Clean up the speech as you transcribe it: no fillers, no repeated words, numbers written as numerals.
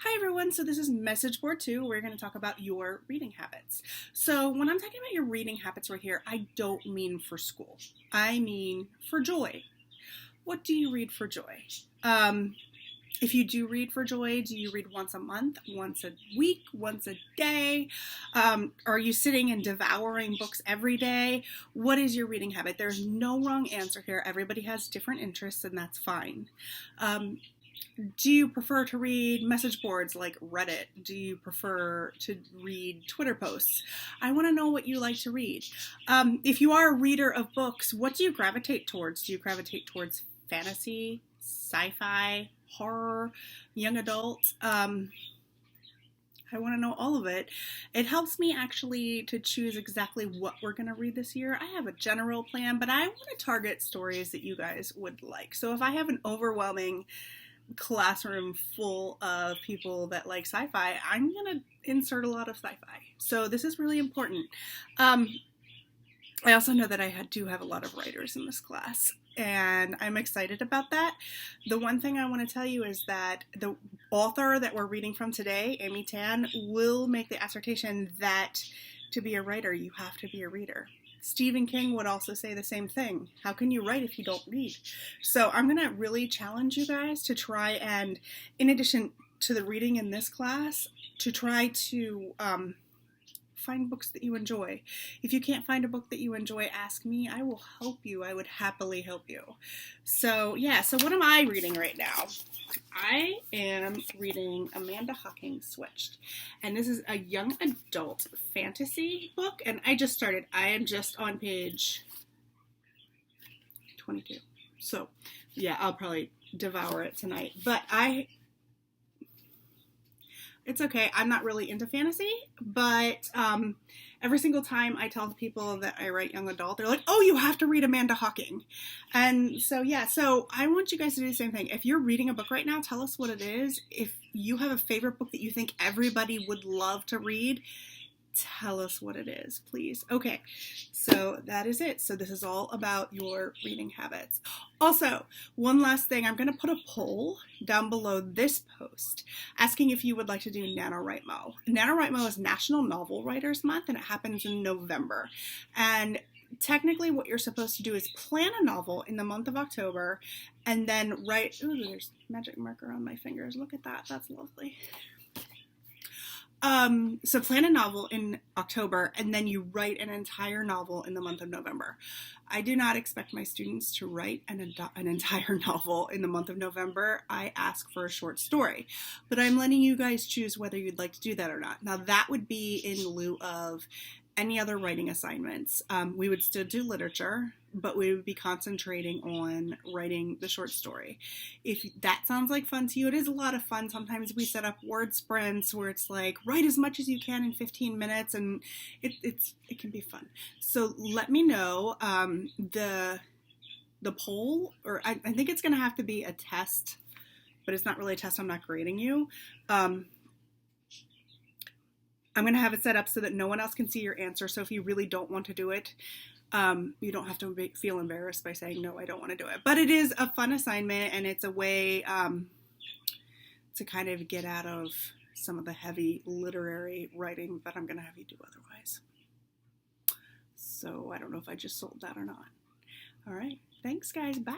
Hi everyone, so this is message board 2. We're going to talk about your reading habits. So when I'm talking about your reading habits right here, I don't mean for school. I mean for joy. What do you read for joy? If you do read for joy, do you read once a month, once a week, once a day? Are you sitting and devouring books every day? What is your reading habit? There's no wrong answer here. Everybody has different interests, and that's fine. Do you prefer to read message boards like Reddit? Do you prefer to read Twitter posts? I want to know what you like to read. If you are a reader of books, what do you gravitate towards? Do you gravitate towards fantasy, sci-fi, horror, young adult? I want to know all of it. It helps me actually to choose exactly what we're going to read this year. I have a general plan, but I want to target stories that you guys would like. So if I have an overwhelming classroom full of people that like sci-fi, I'm gonna insert a lot of sci-fi. So this is really important. I also know that I do have a lot of writers in this class, and I'm excited about that. The one thing I want to tell you is that the author that we're reading from today, Amy Tan, will make the assertion that to be a writer, you have to be a reader. Stephen King would also say the same thing. How can you write if you don't read? So I'm going to really challenge you guys to try and, in addition to the reading in this class, to try to find books that you enjoy. If you can't find a book that you enjoy, ask me. I will help you. I would happily help you. So yeah, so what am I reading right now? I am reading Amanda Hocking Switched. And this is a young adult fantasy book, and I just started. I am just on page 22. So yeah, I'll probably devour it tonight. But it's okay. I'm not really into fantasy, but every single time I tell people that I write young adult, they're like, oh, you have to read Amanda Hocking. And so, yeah, so I want you guys to do the same thing. If you're reading a book right now, tell us what it is. If you have a favorite book that you think everybody would love to read, tell us what it is, please. Okay, so that is it. So this is all about your reading habits. Also, one last thing, I'm going to put a poll down below this post asking if you would like to do NaNoWriMo. NaNoWriMo is National Novel Writers Month, and it happens in November. And technically what you're supposed to do is plan a novel in the month of October and then write, ooh, there's magic marker on my fingers. Look at that. That's lovely. So plan a novel in October, and then you write an entire novel in the month of November. I do not expect my students to write an entire novel in the month of November. I ask for a short story, but I'm letting you guys choose whether you'd like to do that or not. Now that would be in lieu of any other writing assignments. We would still do literature, but we would be concentrating on writing the short story. If that sounds like fun to you, it is a lot of fun. Sometimes we set up word sprints where it's like, write as much as you can in 15 minutes, and it can be fun. So let me know. The poll, or I think it's going to have to be a test, but it's not really a test. I'm not grading you. I'm going to have it set up so that no one else can see your answer. So if you really don't want to do it, you don't have to feel embarrassed by saying, no, I don't want to do it. But it is a fun assignment, and it's a way to kind of get out of some of the heavy literary writing that I'm going to have you do otherwise. So I don't know if I just sold that or not. All right. Thanks, guys. Bye.